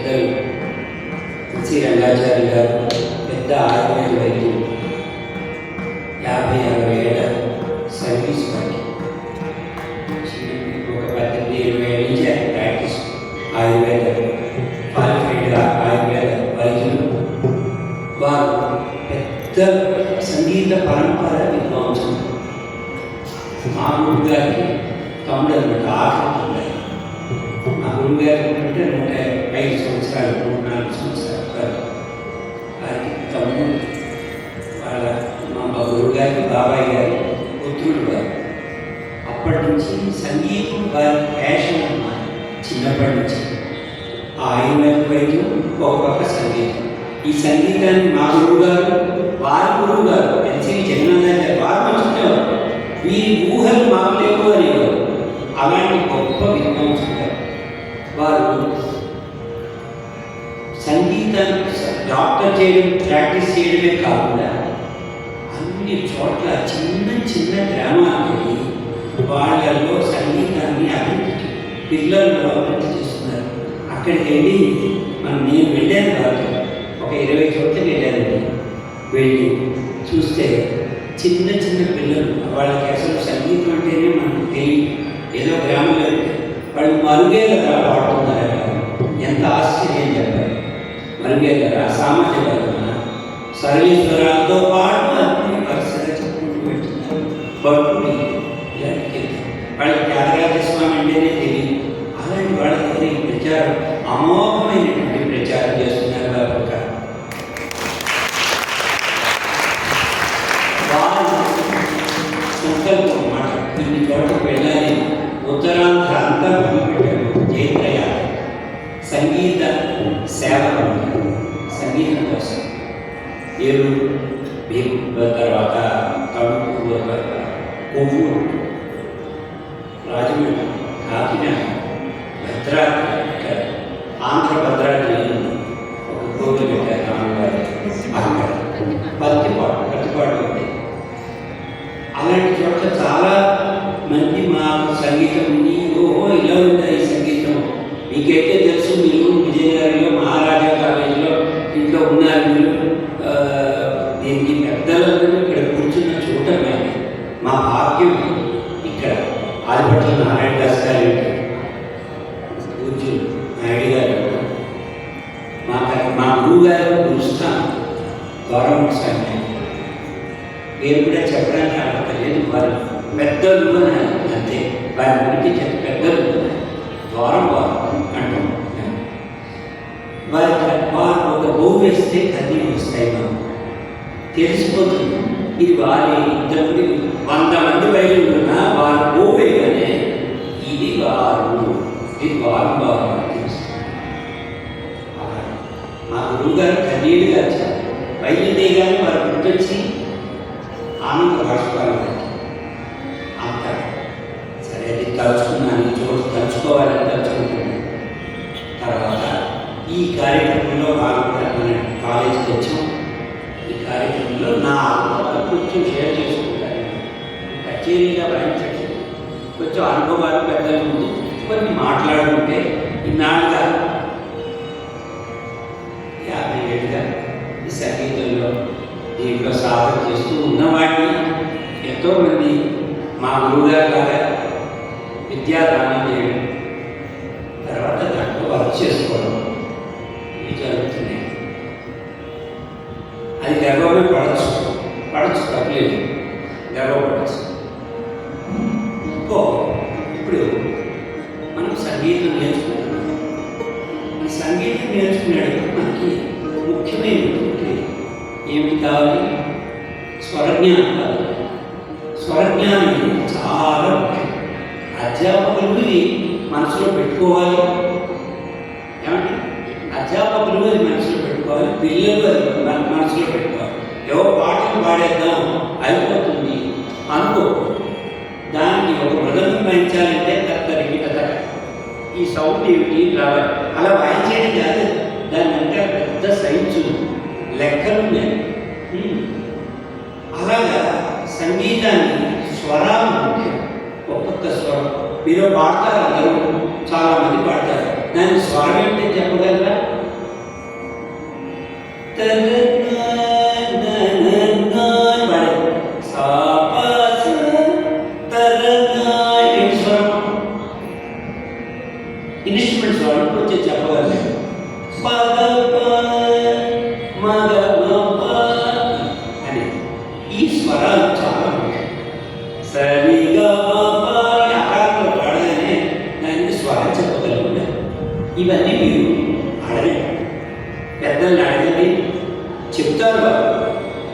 పెద్దలు శ్రీ రంగాచార్య గారు పెద్ద ఆయుర్వేద వైద్యులు, 50-60 ఏళ్ళ సర్వీస్ వారికి ఒక 18-20 ఏళ్ళ నుంచి ఆయన ప్రాక్టీస్ ఆయుర్వేద క్వాలిఫైడ్ ఆయుర్వేద వైద్యులు. వారు పెద్ద సంగీత పరంపర విద్వాంసులు. మా గురువు గారికి తమ్ముడు అనమాట, ఆఖరి మా గురువు గారు అంటే 105 సంవత్సరాలు 104 సంవత్సరాలు వారికి తమ్ముడు. వాళ్ళ మా గురువు గారికి బాబాయ్ గారి పుత్రుడు వారు. అప్పటి నుంచి సంగీతం వారి ప్యాషన్ అన్నమాట. చిన్నప్పటి నుంచి ఆయుర్వేద వైద్యం, ఒక పక్క సంగీతం. ఈ సంగీతాన్ని మా గురువు గారు, వారి గురువు గారు ఎన్సీ జగన్నాథాచార్య వారు పంచుకునేవారు. వీరి ఊహలు మాకు లేవు అనేవారు. అలాంటి గొప్ప విద్వాంసులు వారు. సంగీతాన్ని డాక్టర్ చేయడం, ప్రాక్టీస్ చేయడమే కాకుండా అన్ని చోట్ల చిన్న చిన్న గ్రామాలకి వాళ్ళలో సంగీతాన్ని అభివృద్ధి, పిల్లల్లో అభివృద్ధి చేస్తున్నారు. అక్కడికి వెళ్ళి నేను వెళ్ళాను కాదు, ఒక 20 చోట్లకి వెళ్ళానండి. వెళ్ళి చూస్తే చిన్న చిన్న పిల్లలు, వాళ్ళకి అసలు సంగీతం అంటేనే మనకు తెలియదు. ఏదో గ్రామంలో వాళ్ళు మరుగేలరా పాడుతున్నారు. ఎంత ఆశ్చర్యం చెప్పారు. మరుగేలరా, సామాజిక సరళీశ్వరాలతో పాటు అన్ని వరుసగా చెప్పుకుంటూ పెడుతున్నారు. పట్టుని ఇలాంటి వాళ్ళకి త్యాగరాజ స్వామి అంటేనే తెలియదు. అలాంటి వాళ్ళ దగ్గర ఈ ప్రచారం అమోఘమైనటువంటి ప్రచారం చేస్తున్నారు. కాబట్టి సంకల్పం మాట ఇన్ని చోట్లకు వెళ్ళాలి. ఉత్తరాంధ్ర అంతా మొదలుపెట్టారు జయత్రయ సంగీత సేవ, సంగీతం కోసం. ఏలూరు, తర్వాత తణుకు, కొవ్వూరు, రాజమండ్రి, కాకినాడ, భద్రాద్రి, ఆంధ్ర భద్రాద్రి ఒక గోగులు పెట్టారు. రామవారి అక్కడ పత్తిపాడు ఉంది. అలాంటి చోట్ల చాలా మంది మాకు సంగీతం ఉంది. ఇలా ఉందా ఈ సంగీతం, మీకైతే తెలుసు, మీరు విజయనగరంలో మహారాజా కాలేజీలో ఇంట్లో ఉన్నారు. మీరు దీనికి పెద్దలందరూ ఇక్కడ కూర్చున్న చూడటమే మా భాగ్యం. ఇక్కడ ఆదిపట్ల నారాయణ దాస్ గారు, పూజ్యులు నాయుడు గారు, మా గురువు గారు గురుస్థానం గౌరవం స్వామి. పేరు కూడా చెప్పడానికి అర్హత లేదు. వారు పెద్దలు అని అంతే, వారి గురించి చెప్పి పెద్దలు ద్వారం వారు అంటాం. వారు ఒక బోవు వేస్తే కన్నీ వస్తాయి. మనం తెలిసిపోతుంది ఇది వారి. ఇంతమంది 100 మంది బయట ఉన్నా వారు బోవు వేయగానే ఇది వారు, ఇది వారు వారు తెలుస్తుంది. మా గురువు గారు కన్నీళ్ళుగా బయలుదేగానే వారు గుర్తొచ్చి ఆనంద భాషపాలని అంత సరే. అది తలుచుకున్నాను, ఈ చోటు తలుచుకోవాలని తలుచుకుంటున్నాను. తర్వాత ఈ కార్యక్రమంలో భాగంగా మన కాలేజీకి వచ్చాం. ఈ కార్యక్రమంలో నా కొంచెం షేర్ చేసుకుంటాను. కచేరీగా వాయించచ్చు, కొంచెం అనుభవాలు పెద్దల ముందు కొన్ని మాట్లాడుకుంటే ఇన్నాళ్ళుగా 50 ఏళ్ళుగా ఈ సంగీతంలో దీంట్లో సాధన చేస్తూ ఉన్నవాడిని ఎంతోమంది మా గురువుగారు లాగా విద్యాదానం చేయడం, తర్వాత దాంట్లో వర్క్ చేసుకోవడం ఇవి జరుగుతున్నాయి. అది గర్వమే పడచ్చు తప్పలేదు, గర్వపడచ్చు. ఇప్పుడు మనం సంగీతం నేర్చుకుంటున్నాం. ఈ సంగీతం నేర్చుకునేటప్పుడు మనకి ముఖ్యమైనటువంటి ఏమిటి కావాలి? స్వరజ్ఞానం కావాలి. స్వరజ్ఞానం చాలా ముఖ్యం. అధ్యాపకులు ఇది మనసులో పెట్టుకోవాలి. ఏమంటే అధ్యాపకులు అది మనసులో పెట్టుకోవాలి, పిల్లలు అది మనసులో పెట్టుకోవాలి. ఎవరో పాటలు పాడేద్దాం అయిపోతుంది అనుకో. దానికి ఒక మృదంగం వాయించాలంటే తత్తరికి తత ఈ సౌండ్ ఏమిటి రావాలి. అలా వాయించేది కాదు, దాని అంటే పెద్ద సైన్సు లెక్కలు ఉన్నాయి. అలాగా సంగీతాన్ని స్వరాలు ముఖ్యం. ఒక్కొక్క స్వరం మీరు పాడతారు, అందరూ చాలామంది పాడతారు. దాని స్వరం ఏంటని చెప్పగలరా? ఇన్స్ట్రుమెంట్స్ వాళ్ళు కొంచెం చెప్పగలను. అని ఈ స్వరాలు చాలా ఉంటాయి. సరిగా ఆకారంలో పాడగానే దానికి స్వరం చెప్పగలుగుతారు. ఇవన్నీ మీరు అడగండి, పెద్దల్ని అడగండి, చెప్తారు వారు.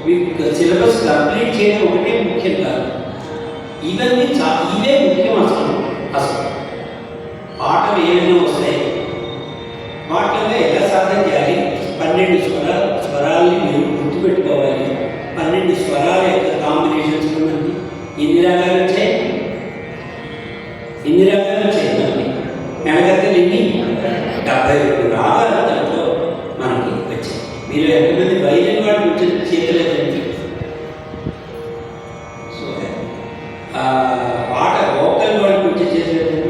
మీకు సిలబస్ కంప్లీట్ చేయడం ఒకటే ముఖ్యం కాదు, ఇవన్నీ ఇవే ముఖ్యం. అసలు పాటలు ఏమైనా వస్తాయి, పాటలుగా ఎలా సాధన చేయాలి, 12 స్వరాలని మీరు గుర్తుపెట్టుకోవాలి. 12 స్వరాల యొక్క కాంబినేషన్స్ మనకి ఎన్ని రకాలు వచ్చాయి, మనకి మెడగత్తలు ఎన్ని 72 రాగాలు దాంట్లో మనకి వచ్చాయి. మీరు ఎంతమంది వైలిన్ వాడు వచ్చిన చేతులేదండి. సో పాట వోకల్ వాడికి వచ్చే చేతులేదండి.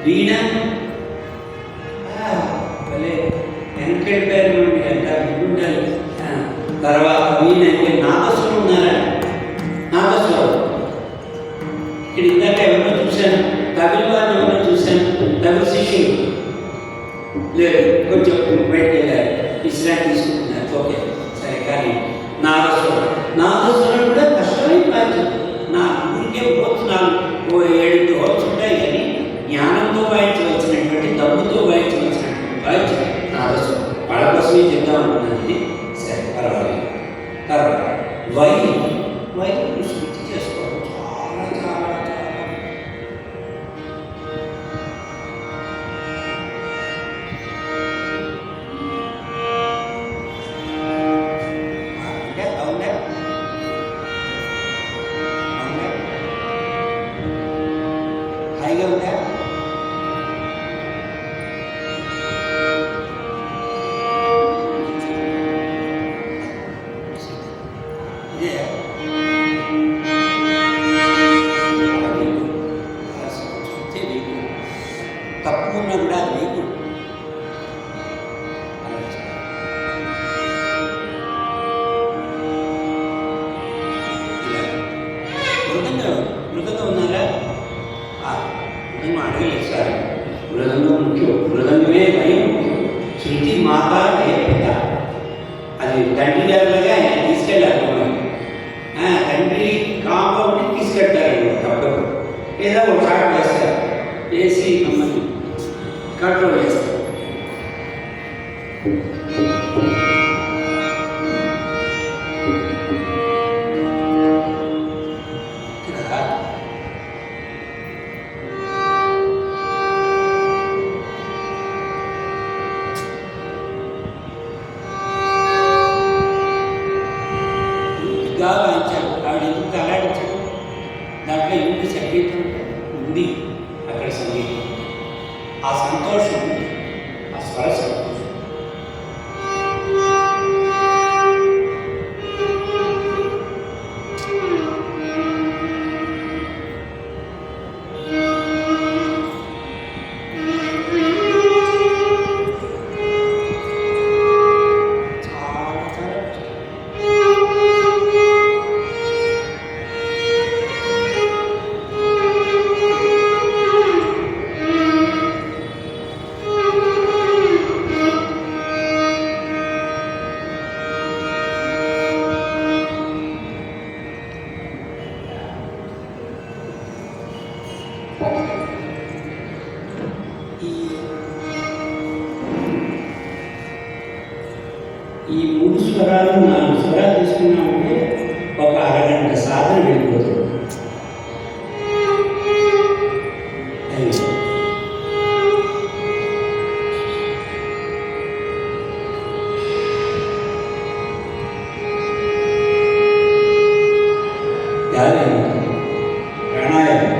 వీణ వెనకెళ్ళిపోయారు, మీరు ఎంత వింటుంటారు. తర్వాత వీణ అంటే నాదస్వరం ఉన్నారా, నాదస్వరం ఇక్కడ ఇందాక ఎవరో చూశాను, తమిళ వారిని ఎవరో చూశాను, తమిళ శిష్యులు లేదు, కొంచెం బయటకు వెళ్ళారు, విశ్రాంతి తీసుకుంటున్నారు. ఓకే సరే, కానీ నాదస్వరం కూడా కష్టమైన బాధ్యత. నా ఊరికే హోల్స్ 7 హోల్స్ ఉంటాయి, కానీ జ్ఞానంతో వాయించవలసినటువంటి, దమ్ముతో వాయించవలసినటువంటి వాయించ నాదస్వరం. వాళ్ళ కోసమే చెప్తా ఉంటున్నాను ఇది. సరే పర్వాలేదు. తర్వాత వైద్యులు శృతి చేసుకోవడం చాలా చాలా చాలా అవునా హాయిగా ఉందా. తప్పు ఉన్నా కూడా అది మీకు మృదంగా ఉన్నారా? మృదంగం అడగలేదు సార్, మృదంగం ముఖ్యం, మృదంగమే భయం ముఖ్యం. శృతి మాత పిత, అది తండ్రి గారిలాగా ఆయన తీసుకెళ్ళాలి. తండ్రి కాంపౌండ్ని తీసుకెళ్తారు తప్పదు, లేదా ఒక షాట్ వేస్తారు, వేసి మమ్మల్ని కంట్రోల్ చేస్తారు. వాయించాడు, ఆవిడ ఎందుకు అలాడించాడు, దాంట్లో ఇంటి సంగీతం ఉంది. అక్కడ సంగీతం, ఆ సంతోషం, ఆ స్వర సంతోషం. ఈ 3 స్వరాలు 4 స్వరాలు తీసుకున్నామంటే ఒక అరగంట సాధన వెళ్ళిపోతుంది. ప్రాణాయామం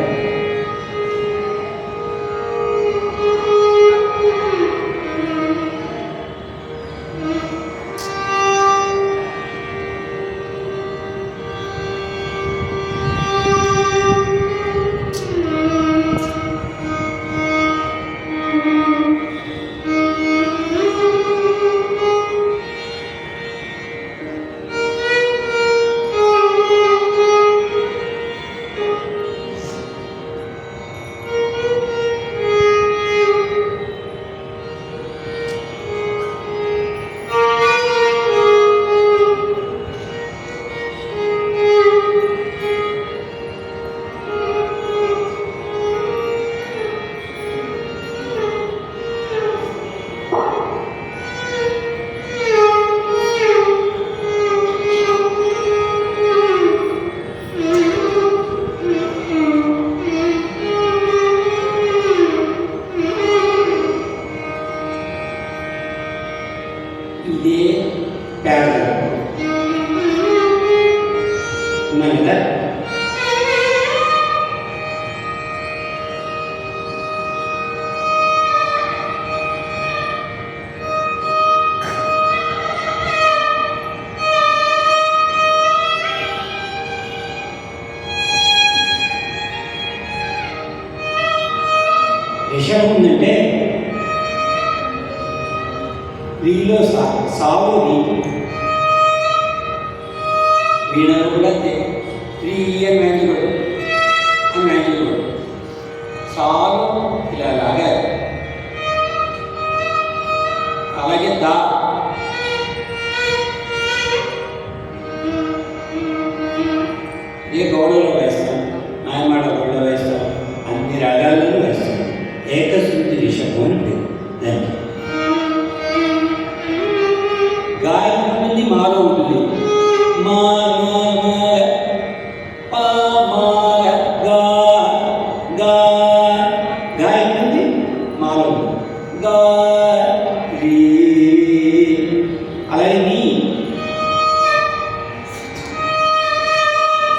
ఇదే ప్యారల్ ఉన్నాను కదా. రిషభం ఉందంటే వీలో సావు వీణలో కూడా త్రీ ఇయర్ మ్యాజిక్ అని మ్యాజిక్ సాగు ఇలా లాగా. అలాగే దా ఏ గౌడలో వేస్తాం, నాయమాడ గౌడలో వేస్తాం, అన్ని రాగాల్లోనూ వేస్తాం. ఏకశృతి రిషభం అంటే దానికి గాయన మంది మాలో ఉంటుంది. మా గాయన మంది మాలో ఉంటుంది. అలాగే నీ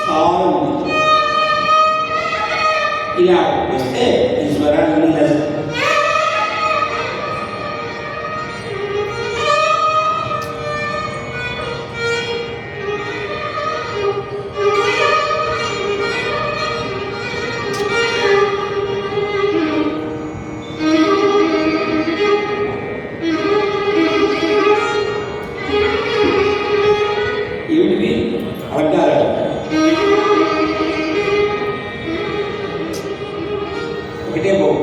సారం ఇలా వస్తే ఈ స్వరాన్ని ఏమిటివి అడ్డాలి. ఒకటే బాగు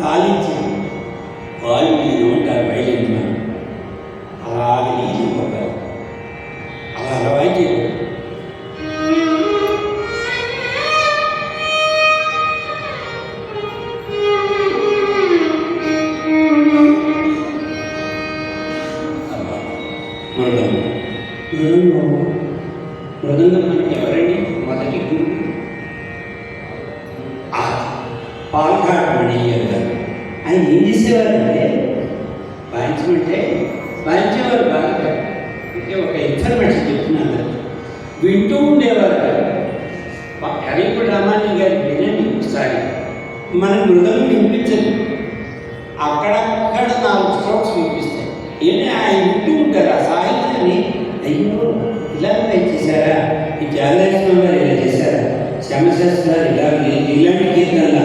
లాలించి వాళ్ళు నేను ఉంటారు బయలుదేరిన అలాగే నీచిపోతారు. అలా అలవాటు చేయకూడదు. మృదంగం మనకి ఎవరండి? మొదటి గురువు పాల్ఘాట్ మణయ్య గారు. ఆయన ఏం చేసేవారంటే వాయించేవారు బాగా. అంటే ఒక ఇన్ఫర్మేషన్ చెప్తున్నాను, వింటూ ఉండేవారు. అరీపు రామాని గారు వినండి ఒకసారి, మన మృదంగం వినిపించదు, అక్కడక్కడ 4 స్ట్రోక్స్ వినిపిస్తాయి. ఏంటి ఆయన వింటూ ఉంటారు ఆ సాహిత్యాన్ని. అయ్యో ఇలా చేశారా, ఈ త్యాగరాజస్వామి గారు ఇలా చేశారా, శ్యామశాస్త్రి గారు ఇలాంటి కీర్తనలా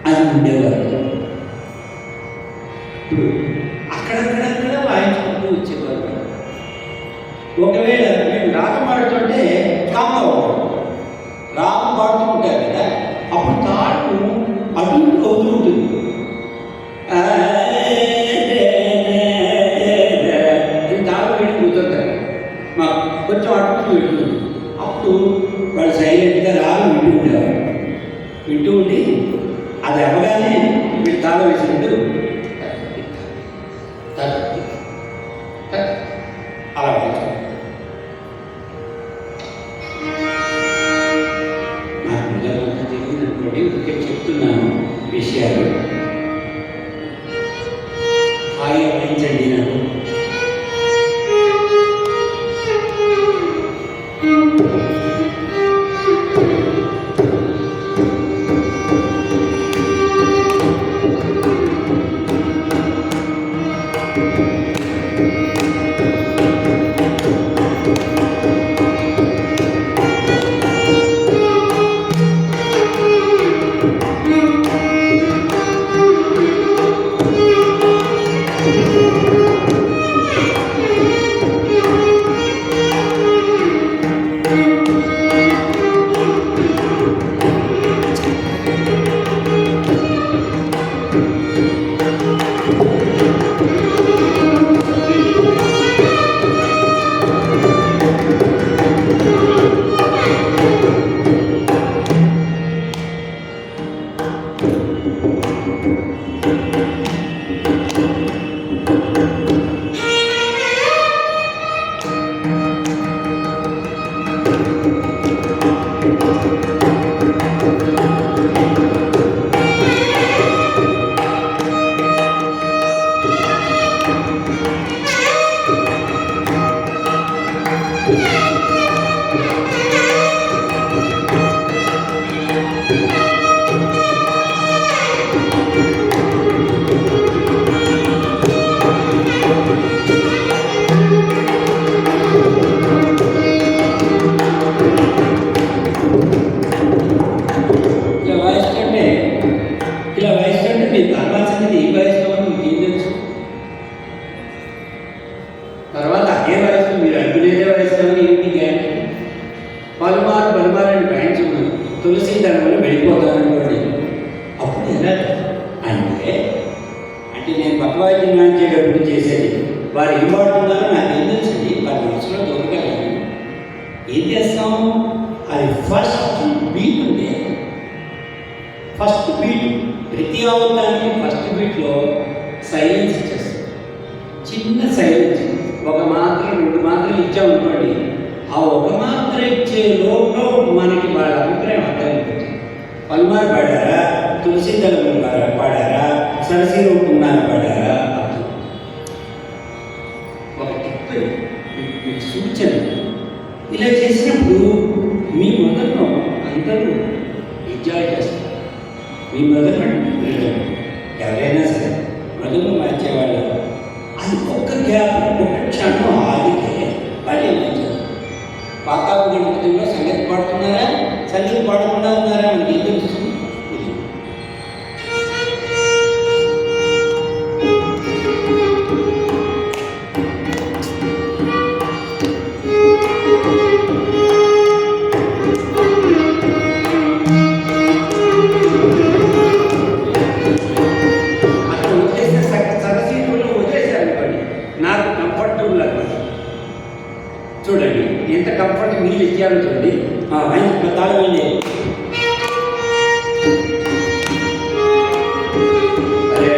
అని ఉండేవారు. ఇప్పుడు అక్కడక్కడక్కడ వాయించుకుంటూ వచ్చేవారు. ఒకవేళ మేము రాగం పాడుతుంటే కామ్గా ఉంటాం, రాగం పాడుతూ ఉంటారు కదా, అప్పుడు తాడు అటు అవుతూ ఉంటుంది. తాడు వేడి కూతుంటారు, మాకు కొంచెం అటు పెడుతుంది. అప్పుడు వాళ్ళు సైలెంట్గా రాగం వింటూ ఉండేవారు. వింటూ ఉండి అది అవ్వగానే వీళ్ళు తాళం వేసినట్టు అలా నాకు నిజంగా తెలియదనుకోండి, ఇంకే చెప్తున్నాను విషయాలు. హాయిగా వహించండి. నాకు పలుమారు పలుమారని భయించుకున్నాను, తులసి దళంలో వెళ్ళిపోతాను అనుకోండి. అప్పుడు ఎలా అంటే అంటే నేను పక్కవాద్యం వాయించేటప్పుడు చేసేది, వారు ఏం పాడుతున్నారో నాకు ఏం తెలుసండి, వారి మనసులో దొరకగలను. ఏం చేస్తాం, అది ఫస్ట్ బీట్ ఉంది. ఫస్ట్ బీట్ ప్రతి అవతానికి ఫస్ట్ బీట్లో సైలెన్స్ ఇచ్చేస్తాం. చిన్న సైలెన్స్, ఒక మాత్ర 2 మాత్రలు ఇచ్చామనుకోండి, ఆ ఒక మాత్ర ఇచ్చే లోపల మనకి వాళ్ళ అభిప్రాయం అర్థమైపోతుంది. పలుమారు పాడారా, తులసి దళం పాడారా, సరసి రూపంగా పాడారా, అర్థం. ఒక టిప్, మీకు సూచన. ఇలా చేసినప్పుడు మీ మొదట్లో అందరూ ఎంజాయ్ చేస్తారు. మీ మొదలు ఎవరైనా సరే మొదలు మార్చేవాళ్ళు అది ఒక్క గ్యాప్, ఒక క్షణం ఆగితే వాళ్ళు ఏమంటారు, పాకాపు గణపతిలో సంగతి పాడుతున్నారా, సంగతి పాడకుండా ఉన్నారా, మనకి ఏం తెలుస్తుంది. నాకు కంఫర్టబుల్ అనమాట. చూడండి ఎంత కంఫర్ట్ మీరు ఇచ్చారో చూడండి. తాళమండి అరే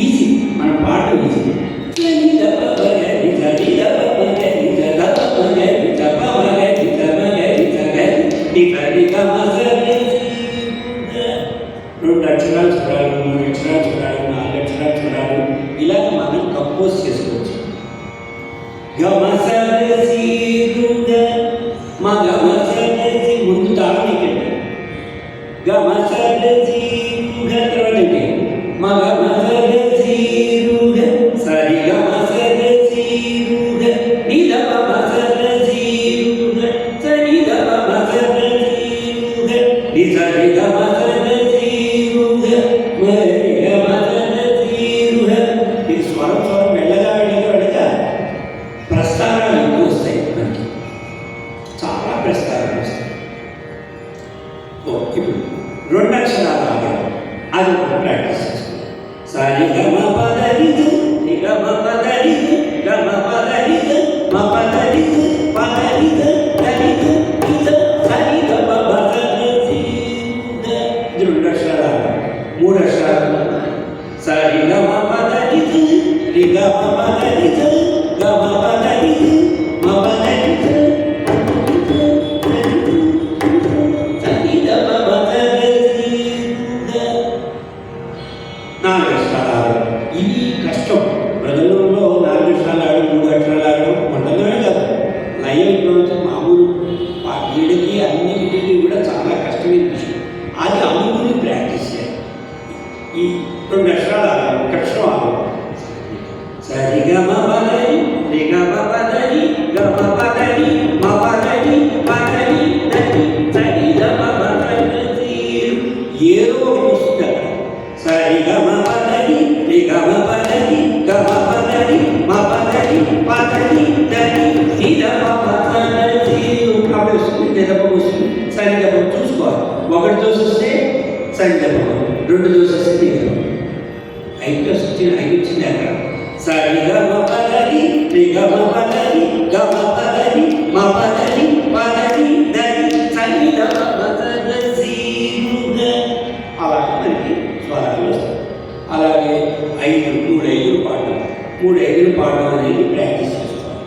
ఈజీ, మన పాట ఈజీ. రెండు అక్షరాలు చూడాలి, 3 అక్షరాలు చూడాలి, 4 అక్షరాలు చూడాలి, ఇలా మనం కంపోజ్ చేసుకోవచ్చు. ముందు తాళం ఇక్కడ తర్వాత ఏంటి స్వరం స్వరం వెళ్ళగా వెళ్ళగా వెళ్ళగా ప్రస్థానాలు ఎక్కువ వస్తాయి, మనకి చాలా ప్రస్థానాలు వస్తాయి. ఇప్పుడు 2 అక్షరాలు ఆగడం, అది ఒక ప్రాక్టీస్ చేసుకుంటాం. సరి గమ పదరిదు నిగమ పదరిదు గమ పదరిదు మ పదరిదు పదరిదు దరిదు ఇద సరి గమ పదరిదు. ఇది 2 అక్షరాలు ఆగడం. 3 అక్షరాలు సరి గమ పదరిదు రిగమ పదరిదు గమ పదరిదు మ పదరిదు సరి గమ ఒకటి దోశ వస్తే సంగీతపదం, రెండు దోశ వస్తే నీరు. ఐదు దోశ వచ్చింది, ఐదు వచ్చింది అక్కడ. సరి గమ పదని గమ పదని గమ పదని మా పదని పదని దని సరి గమ పదసి. అలాగే మనకి స్వరాలు వస్తాయి. అలాగే మూడు ఐదులు పాడడం అనేది ప్రాక్టీస్ చేసుకోవాలి.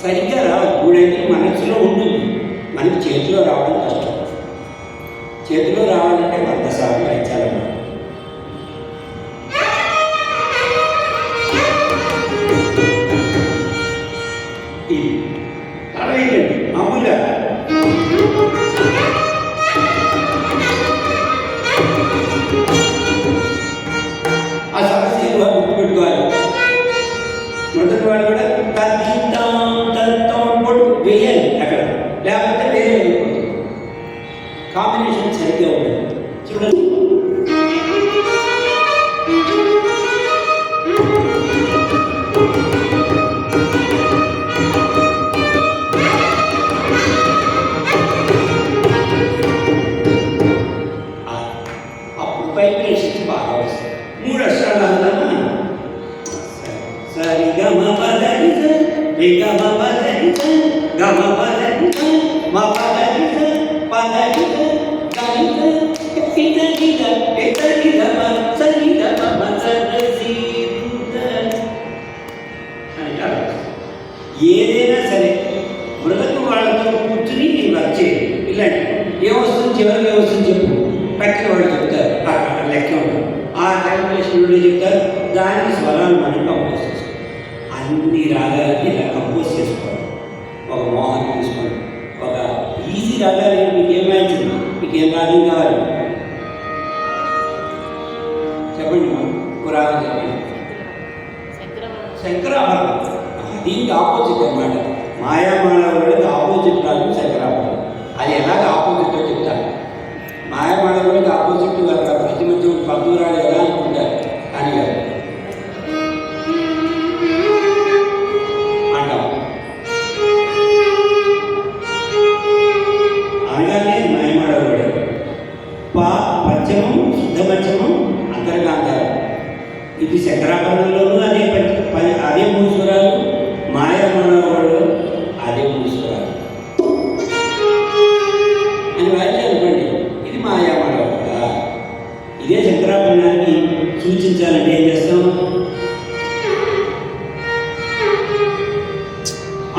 సరిగ్గా రాదు, మూడు ఐదులు మనసులో ఉంటుంది, మనకి చేతిలో రావడం కష్టం. చేతిలో రావాలంటే 100 సార్లు వాయించాలన్నమాట. ఇది అరవైందండి మామూలుగా. ఆ సమస్యలు గుర్తుపెట్టుకోవాలి. మొదటి వాడు కూడా పొట్టు వేయాలి అక్కడ, లేకపోతే వేరే కాంబినేషన్ సరిగ్గా ఉంటుంది. చూడండి, అప్పుడు వైబ్రేషన్స్ బాగా వస్తాయి. 3 అక్షరాలు అందామా? సరి గమ పదని గమ పదని గమ పదని మా పదని పదని ఏదైనా సరే మృగకు వాళ్ళతో కూర్చుని వచ్చే ఇలాంటి ఏమొస్తుంది, చివరికి ఏమొస్తుంది చెప్పు, పక్కన వాళ్ళు చెప్తారు, అక్కడ లెక్క ఉంటుంది. ఆ క్యాల్కులేషన్ చెప్తారు. దానికి స్వరాలు మనం కంపోజ్ చేసుకోవాలి. అన్ని రాగాలకి ఇలా కంపోజ్ చేసుకోవాలి. ఒక మోహన్ తీసుకోండి, ఒక ఈజీ రాగాలు. మీకు ఏం వాయించింది, మీకు ఏం రాగం కావాలి చెప్పండి. పురాణం చెప్పండి. శంకరాభరణం దీనికి ఆపోజిట్ అన్నమాట. మాయామాళవుడికి ఆపోజిట్ రాగం శంకరాభరణం. అది ఎలాగ ఆపోజిట్ చెప్తాను. మాయామాళవుడికి ఆపోజిట్ ప్రతి మధ్య పద్దురాలు ఎలా అనుకుంటారు, కానీ కాదు అంటాం. అనగానే మాయమాళవుడు పద్యము, శుద్ధ పద్యము, అంతర్గాంధారం. ఇది శంకరాభరణంలోనూ అదే 3 స్వరాలు, మాయమాళవుడు అదే 3 స్వరాలు అని వాయిద్యం అనుకోండి. ఇది మాయామాళవుడా. ఇదే శంకరాభరణాన్ని సూచించాలంటే ఏం చేస్తాం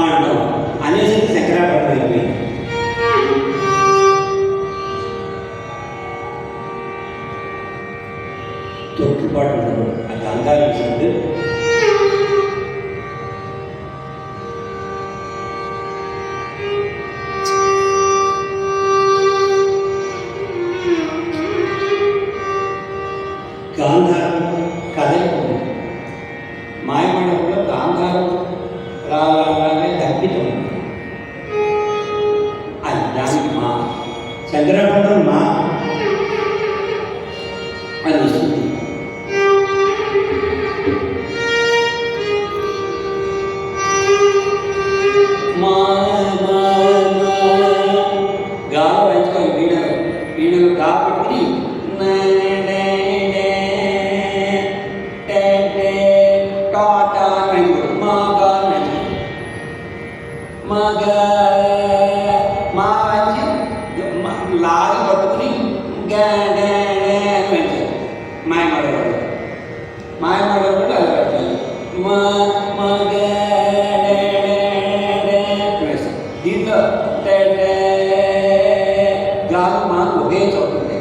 అంటాం. అనేసరికి శంకరాభరణం అయిపోయింది. తొట్టుపాటు ఉండదు. ఆ గాంధారం ఇచ్చినట్టు గాంధారం కదలిపోతుంది. మాయమాడలో గాంధారం రాగానే తప్పితం. అది దానికి మా శంకరాభరణం మా అని వస్తుంది. గాలి వాయించుకోవాలి. వీణలు కాబట్టి లాగి పట్టుకుని మాయమాడవాడు అలా పెట్టాలి. దీంట్లో గాలి మాకు ఒకే చోట ఉంది.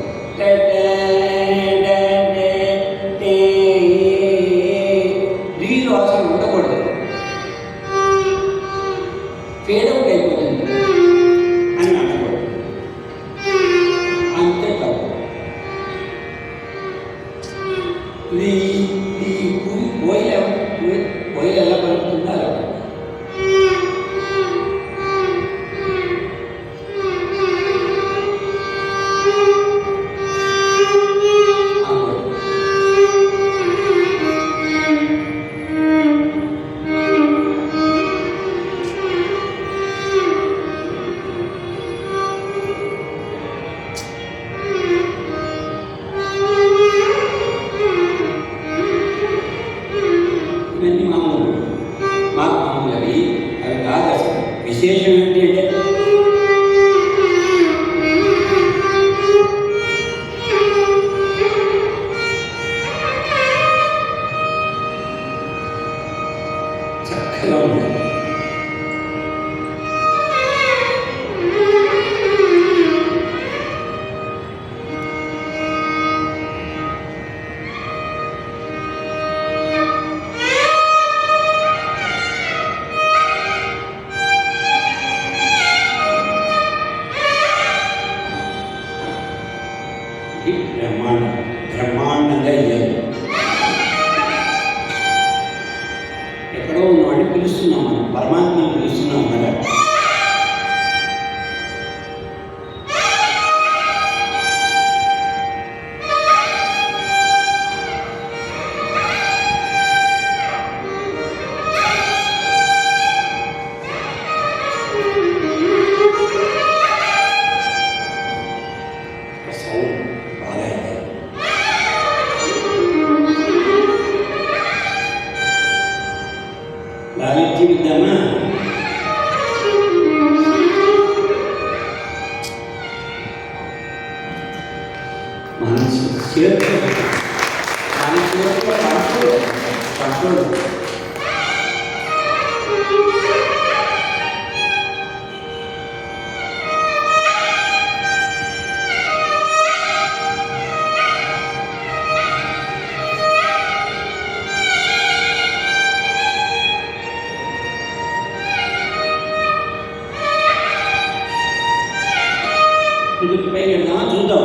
దీనిలో అసలు ఉండకూడదు, ఫేడ్ అవుట్ అయిపోతుంది అని అనకూడదు. అంతే తప్పు. పోయి ఎలా పలుకుతుందో అలా ఇది బ్రహ్మాండంగా ఇయ్యాలి. ఎక్కడో ఉన్నవాడిని పిలుస్తున్నాం, మనం పరమాత్మని పిలుస్తున్నాం కదా. సౌండ్ బాగా అయింది. లాలిత్యం ఇద్దామా? మనసు చేతిలో మన చేతిలో కంట్రోల్. పైకి వెళ్దామా? చూద్దాం.